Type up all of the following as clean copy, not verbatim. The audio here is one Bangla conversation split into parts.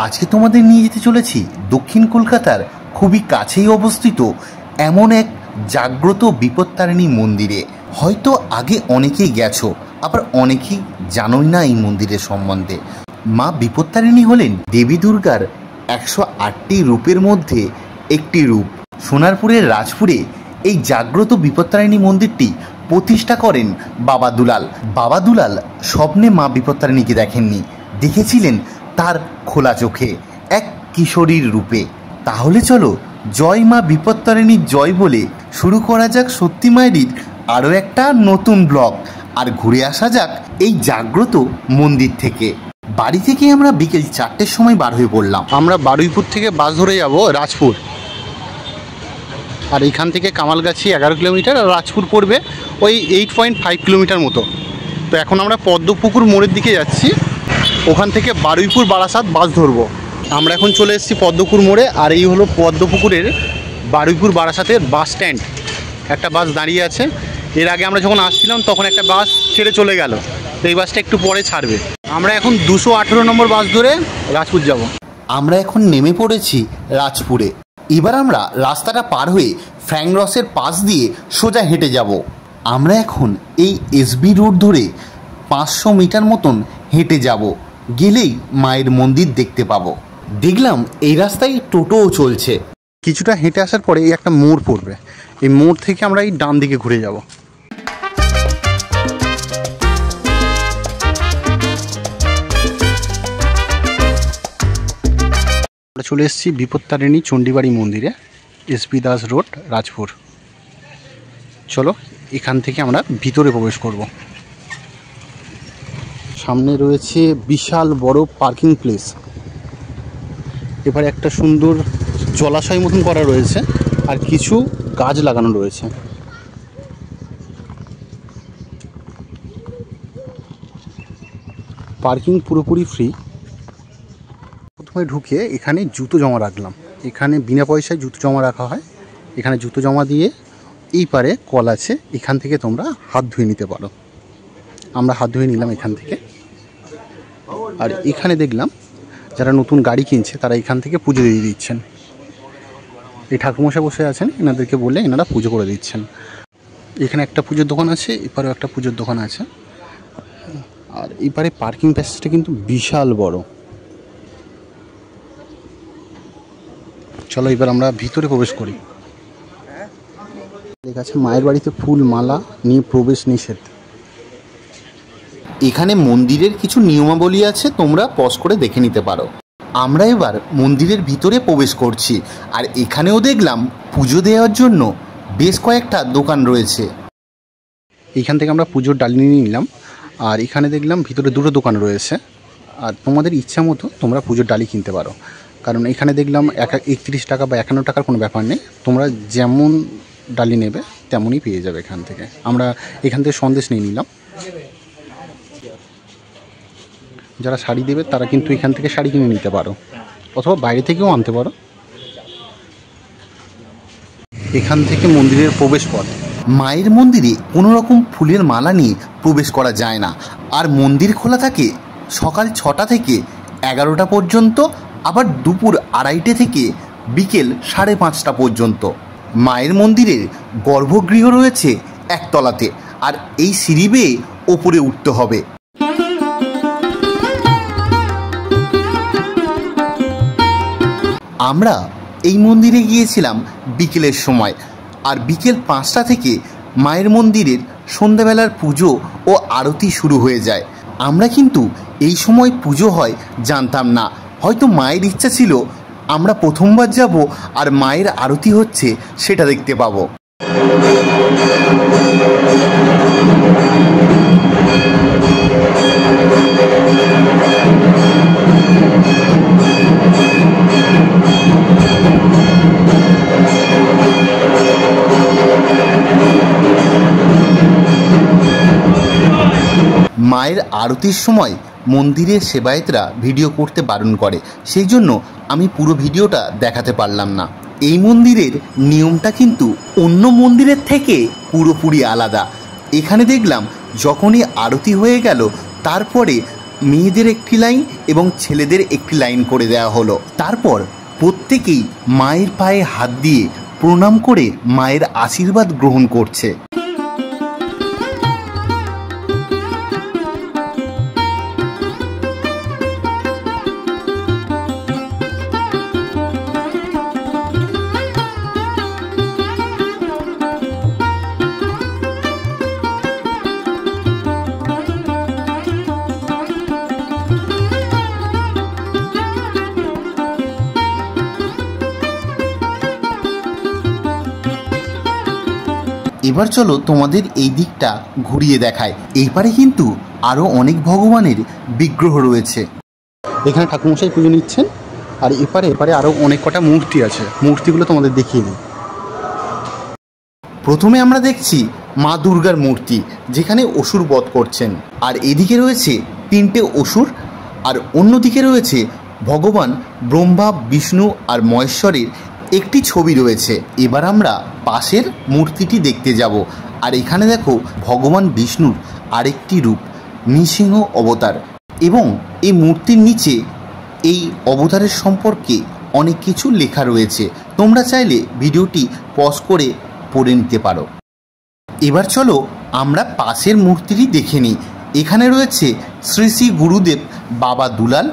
আজকে তোমাদের নিয়ে যেতে চলেছি দক্ষিণ কলকাতার খুবই কাছেই অবস্থিত এমন এক জাগ্রত বিপত্তারিণী মন্দিরে। হয়তো আগে অনেকেই গেছো, আবার অনেকেই জানোই না এই মন্দিরের সম্বন্ধে। মা বিপত্তারিণী হলেন দেবী দুর্গার 108টি রূপের মধ্যে একটি রূপ। সোনারপুরের রাজপুরে এই জাগ্রত বিপত্তারিণী মন্দিরটি প্রতিষ্ঠা করেন বাবা দুলাল। বাবা দুলাল স্বপ্নে মা বিপত্তারিণীকে দেখেননি, দেখেছিলেন তার খোলা চোখে এক কিশোরীর রূপে। তাহলে চলো জয় মা বিপত্তারিণীর জয় বলে শুরু করা যাক সত্যি মায়েরির আরও একটা নতুন ব্লগ। আর ঘুরে আসা যাক এই জাগ্রত মন্দির থেকে। বাড়ি থেকে আমরা বিকেল 4টের সময় বার হয়ে পড়লাম। আমরা বারুইপুর থেকে বাস ধরে যাব রাজপুর, আর এইখান থেকে কামালগাছি 11 কিলোমিটার, আর রাজপুর পড়বে ওই 8.5 কিলোমিটার মতো। তো এখন আমরা পদ্মপুকুর মোড়ের দিকে যাচ্ছি, ওখান থেকে বারুইপুর বারাসাত বাস ধরবো। আমরা এখন চলে এসেছি পদ্মপুকুর মোড়ে, আর এই হলো পদ্মপুকুরের বারুইপুর বারাসাতের বাস স্ট্যান্ড। একটা বাস দাঁড়িয়ে আছে, এর আগে আমরা যখন আসছিলাম তখন একটা বাস ছেড়ে চলে গেল, তো এই বাসটা একটু পরে ছাড়বে। আমরা এখন 218 নম্বর বাস ধরে রাজপুর যাব। আমরা এখন নেমে পড়েছি রাজপুরে। এবার আমরা রাস্তাটা পার হয়ে ফ্র্যাঙ্করসের পাশ দিয়ে সোজা হেঁটে যাব। আমরা এখন এই এসবি রোড ধরে 500 মিটার মতন হেঁটে যাব, গেলেই মায়ের মন্দির দেখতে পাবো। দেখলাম এই রাস্তায় টোটোও চলছে। কিছুটা হেঁটে আসার পরে এই একটা মোড় পড়বে, এই মোড় থেকে আমরা এই ডান দিকে ঘুরে যাব। আমরা চলে এসেছি বিপত্তারিণী চণ্ডীবাড়ি মন্দিরে, এসবি দাস রোড, রাজপুর। চলো এখান থেকে আমরা ভিতরে প্রবেশ করব। সামনে রয়েছে বিশাল বড় পার্কিং প্লেস। এবারে একটা সুন্দর জলাশয় মতন করা রয়েছে, আর কিছু গাছ লাগানো রয়েছে। পার্কিং পুরোপুরি ফ্রি। প্রথমে ঢুকে এখানে জুতো জমা রাখলাম। এখানে বিনা পয়সায় জুতো জমা রাখা হয়। এখানে জুতো জমা দিয়ে এই পারে কল আছে, এখান থেকে তোমরা হাত ধুয়ে নিতে পারো। আমরা হাত ধুয়ে নিলাম এখান থেকে। আর এখানে দেখলাম যারা নতুন গাড়ি কিনছে তারা এখান থেকে পুজো দিয়ে দিচ্ছেন। এই ঠাকুরমশাই বসে আছেন, এনাদেরকে বলে এনারা পুজো করে দিচ্ছেন। এখানে একটা পুজোর দোকান আছে, এপারেও একটা পুজোর দোকান আছে। আর এপারে পার্কিং প্যাসেজটা কিন্তু বিশাল বড়। চলো এবার আমরা ভিতরে প্রবেশ করি। লেখা আছে মায়ের বাড়িতে ফুল মালা নিয়ে প্রবেশ নিষেধ। এখানে মন্দিরের কিছু নিয়মাবলী আছে, তোমরা পজ করে দেখে নিতে পারো। আমরা এবার মন্দিরের ভিতরে প্রবেশ করছি, আর এখানেও দেখলাম পুজো দেওয়ার জন্য বেশ কয়েকটা দোকান রয়েছে। এইখান থেকে আমরা পুজোর ডালি নিয়ে নিলাম, আর এখানে দেখলাম ভিতরে দুটো দোকান রয়েছে। আর তোমাদের ইচ্ছা মতো তোমরা পুজোর ডালি কিনতে পারো, কারণ এখানে দেখলাম 31 টাকা বা 51 টাকার কোনো ব্যাপার নেই। তোমরা যেমন ডালি নেবে তেমনই পেয়ে যাবে এখান থেকে। আমরা এখান থেকে সন্দেশ নিয়ে নিলাম। যারা শাড়ি দেবে তারা কিন্তু এখান থেকে শাড়ি কিনে নিতে পারো, অথবা বাইরে থেকেও আনতে পারো। এখান থেকে মন্দিরের প্রবেশ পথ। মায়ের মন্দিরে কোনো রকম ফুলের মালা নিয়ে প্রবেশ করা যায় না। আর মন্দির খোলা থাকে সকাল 6টা থেকে 11টা পর্যন্ত, আবার দুপুর 2:30 থেকে বিকেল 5:30টা পর্যন্ত। মায়ের মন্দিরের গর্ভগৃহ রয়েছে একতলাতে, আর এই সিঁড়ি বেয়ে ওপরে উঠতে হবে। আমরা এই মন্দিরে গিয়েছিলাম বিকেলের সময়, আর বিকেল 5টা থেকে মায়ের মন্দিরের সন্ধ্যাবেলার পুজো ও আরতি শুরু হয়ে যায়। আমরা কিন্তু এই সময় পুজো হয় জানতাম না, হয়তো মায়ের ইচ্ছা ছিল আমরা প্রথমবার যাব আর মায়ের আরতি হচ্ছে সেটা দেখতে পাবো। মায়ের আরতির সময় মন্দিরের সেবায়েতরা ভিডিও করতে বারণ করে, সেই জন্য আমি পুরো ভিডিওটা দেখাতে পারলাম না। এই মন্দিরের নিয়মটা কিন্তু অন্য মন্দিরের থেকে পুরোপুরি আলাদা। এখানে দেখলাম যখনই আরতি হয়ে গেল তারপরে মেয়েদের একটি লাইন এবং ছেলেদের একটি লাইন করে দেওয়া হলো। তারপর প্রত্যেকেই মায়ের পায়ে হাত দিয়ে প্রণাম করে মায়ের আশীর্বাদ গ্রহণ করছে। এবার চলো তোমাদের এই দিকটা ঘুরিয়ে দেখায়। এইপারে কিন্তু আরও অনেক ভগবানের বিগ্রহ রয়েছে। এখানে ঠাকুরমশাই পুজো নিচ্ছেন, আর এপারে আরও অনেক কটা মূর্তি আছে। মূর্তিগুলো তোমাদের দেখিয়ে দিই। প্রথমে আমরা দেখছি মা দুর্গার মূর্তি, যেখানে অসুর বধ করছেন। আর এদিকে রয়েছে 3টে অসুর, আর অন্যদিকে রয়েছে ভগবান ব্রহ্মা, বিষ্ণু আর মহেশ্বরের একটি ছবি রয়েছে। এবার আমরা পাশের মূর্তিটি দেখতে যাব। আর এখানে দেখো ভগবান বিষ্ণুর আরেকটি রূপ, নৃসিংহ অবতার, এবং এই মূর্তির নিচে এই অবতারের সম্পর্কে অনেক কিছু লেখা রয়েছে। তোমরা চাইলে ভিডিওটি পজ করে পড়ে নিতে পারো। এবার চলো আমরা পাশের মূর্তিটি দেখে নিই। এখানে রয়েছে শ্রী শ্রী গুরুদেব বাবা দুলাল,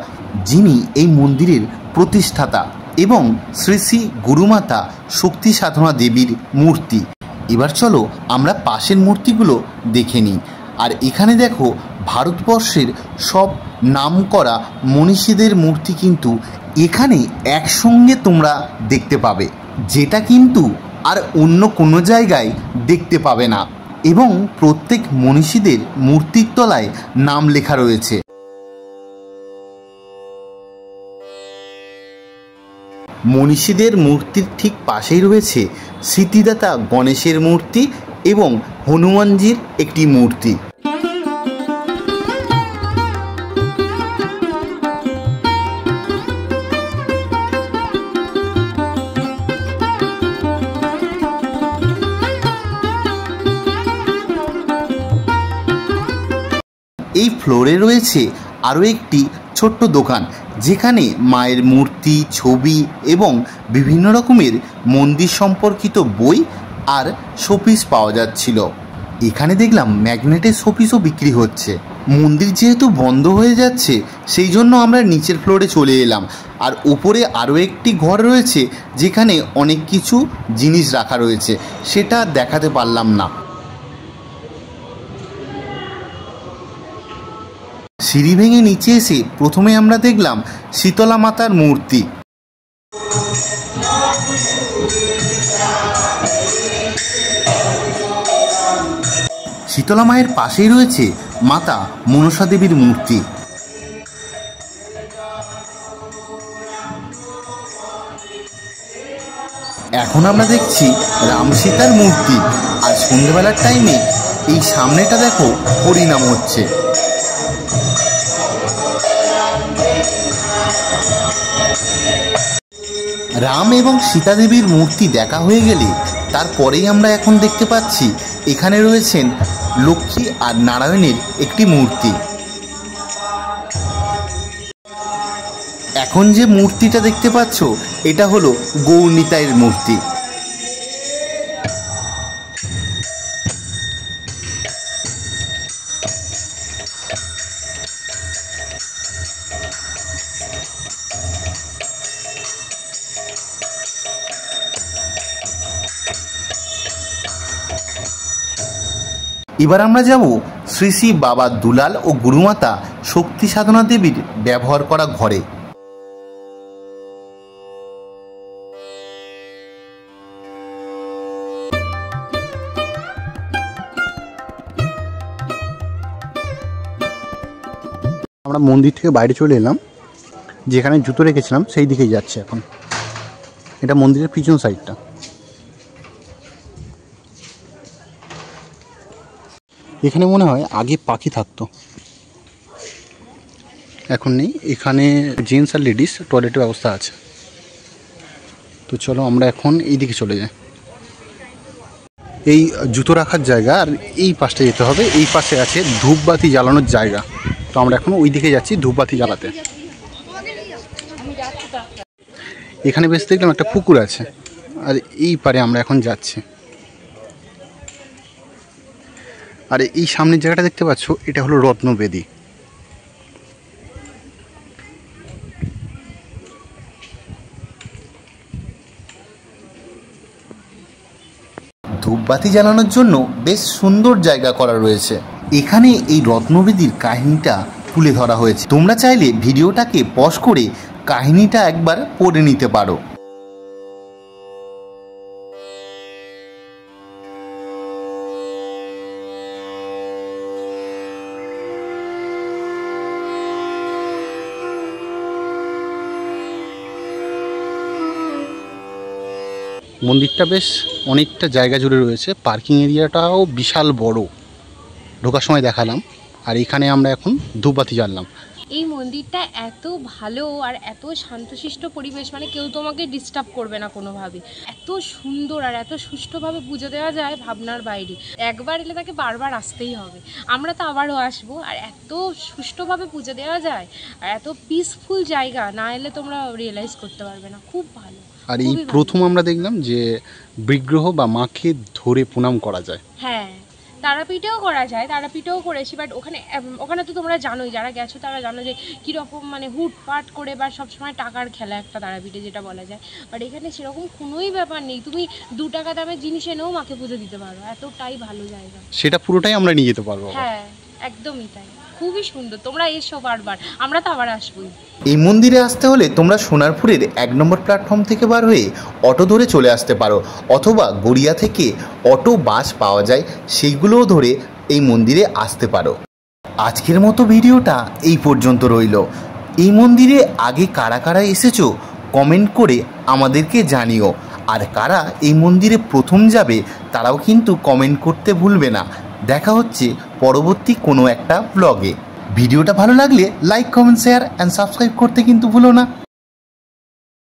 যিনি এই মন্দিরের প্রতিষ্ঠাতা, এবং শ্রী শ্রী গুরুমাতা শক্তি সাধনা দেবীর মূর্তি। এবার চলো আমরা পাশের মূর্তিগুলো দেখে নিই। আর এখানে দেখো ভারতবর্ষের সব নামকরা মনীষীদের মূর্তি কিন্তু এখানে একসঙ্গে তোমরা দেখতে পাবে, যেটা কিন্তু আর অন্য কোনো জায়গায় দেখতে পাবে না। এবং প্রত্যেক মনীষীদের মূর্তির তলায় নাম লেখা রয়েছে। মনীষীদের মূর্তির ঠিক পাশেই রয়েছে সিদ্ধিদাতা গণেশের মূর্তি এবং হনুমানজির একটি মূর্তি। এই ফ্লোরে রয়েছে আরও একটি ছোট্ট দোকান, যেখানে মায়ের মূর্তি, ছবি এবং বিভিন্ন রকমের মন্দির সম্পর্কিত বই আর শোপিস পাওয়া যাচ্ছিল। এখানে দেখলাম ম্যাগনেটের শোপিসও বিক্রি হচ্ছে। মন্দির যেহেতু বন্ধ হয়ে যাচ্ছে, সেই জন্য আমরা নিচের ফ্লোরে চলে এলাম। আর উপরে আরও একটি ঘর রয়েছে, যেখানে অনেক কিছু জিনিস রাখা রয়েছে, সেটা দেখাতে পারলাম না। সিঁড়ি ভেঙে নিচে এসে প্রথমে আমরা দেখলাম শীতলা মাতার মূর্তি। শীতলা মায়ের পাশেই রয়েছে মাতা মনসা দেবীর মূর্তি। এখন আমরা দেখছি রাম সীতার মূর্তি। আর সন্ধ্যেবেলার টাইমে এই সামনেটা দেখো হরিনাম হচ্ছে। রাম এবং সীতা দেবীর মূর্তি দেখা হয়ে গেলে তারপরেই আমরা এখন দেখতে পাচ্ছি এখানে রয়েছেন লক্ষ্মী আর নারায়ণের একটি মূর্তি। এখন যে মূর্তিটা দেখতে পাচ্ছ, এটা হলো গৌরনিতাইয়ের মূর্তি। এবার আমরা যাব শ্রী শ্রী বাবা দুলাল ও গুরুমাতা শক্তি সাধনা দেবীর ব্যবহার করা ঘরে। আমরা মন্দির থেকে বাইরে চলে এলাম, যেখানে জুতো রেখেছিলাম সেই দিকেই যাচ্ছে এখন। এটা মন্দিরের পিছন সাইডটা। এখানে মনে হয় আগে পাখি থাকতো, এখন নেই। এখানে জেন্টস আর লেডিস টয়লেটের ব্যবস্থা আছে। তো চলো আমরা এখন এই দিকে চলে যাই। এই জুতো রাখার জায়গা, আর এই পাশটা যেতে হবে। এই পাশে আছে ধূপবাতি জ্বালানোর জায়গা। তো আমরা এখন ওই দিকে যাচ্ছি ধূপবাতি জ্বালাতে। এখানে বেশ দেখলাম একটা পুকুর আছে, আর এই পারে আমরা এখন যাচ্ছি। আর এই সামনের জায়গাটা দেখতে পাচ্ছ, এটা হলো রত্নবেদী। ধূপবাতি জ্বালানোর জন্য বেশ সুন্দর জায়গা করা রয়েছে। এখানে এই রত্নবেদীর কাহিনীটা তুলে ধরা হয়েছে। তোমরা চাইলে ভিডিওটাকে পজ করে কাহিনীটা একবার পড়ে নিতে পারো। মন্দিরটা বেশ অনেকটা জায়গা জুড়ে রয়েছে, পার্কিং এরিয়াটাও বিশাল বড়, ঢোকার সময় দেখালাম। আর এখানে আমরা এখন ধূপবাতি জ্বাললাম। এই মন্দিরটা এত ভালো আর এত শান্তশিষ্ট পরিবেশ, মানে কেউ তোমাকে ডিস্টার্ব করবে না কোনোভাবে। এত সুন্দর আর এত সুষ্ঠুভাবে পুজো দেওয়া যায়, ভাবনার বাইরে। একবার এলে তাকে বারবার আসতেই হবে। আমরা তো আবারও আসবো। আর এত সুষ্ঠুভাবে পুজো দেওয়া যায় আর এত পিসফুল জায়গা, না এলে তোমরা রিয়েলাইজ করতে পারবে না। খুব ভালো। আর এই প্রথম আমরা দেখলাম যে বিগ্রহ বা মাকে ধরে প্রণাম করা যায়। হ্যাঁ, তারাপীঠেও করা যায়, তারাপীঠেও করেছি, বাট ওখানে তো তোমরা জানোই, যারা গেছো তারা জানো যে কীরকম মানে হুটপাট করে বা সবসময় টাকার খেলা একটা তারাপীঠে, যেটা বলা যায়। বাট এখানে সেরকম কোনোই ব্যাপার নেই, তুমি 2 টাকা দামের জিনিস এনেও মাকে পুজো দিতে পারো, এতটাই ভালো জায়গা। সেটা পুরোটাই আমরা নিয়ে যেতে পারবো। হ্যাঁ, একদমই তাই। খুবই সুন্দর, তোমরা এসো বারবার, আমরা তো আবার আসবোই। এই মন্দিরে আসতে হলে তোমরা সোনারপুরের 1 নম্বর প্ল্যাটফর্ম থেকে বার হয়ে অটো ধরে চলে আসতে পারো, অথবা গড়িয়া থেকে অটো বাস পাওয়া যায়, সেইগুলোও ধরে এই মন্দিরে আসতে পারো। আজকের মতো ভিডিওটা এই পর্যন্ত রইল। এই মন্দিরে আগে কারা কারা এসেছো কমেন্ট করে আমাদেরকে জানিও। আর কারা এই মন্দিরে প্রথম যাবে তারাও কিন্তু কমেন্ট করতে ভুলবে না। দেখা হচ্ছে পরবর্তী কোনো একটা ব্লগে। ভিডিওটা ভালো লাগলে like, comment, share and subscribe করতে কিন্তু ভুলো না।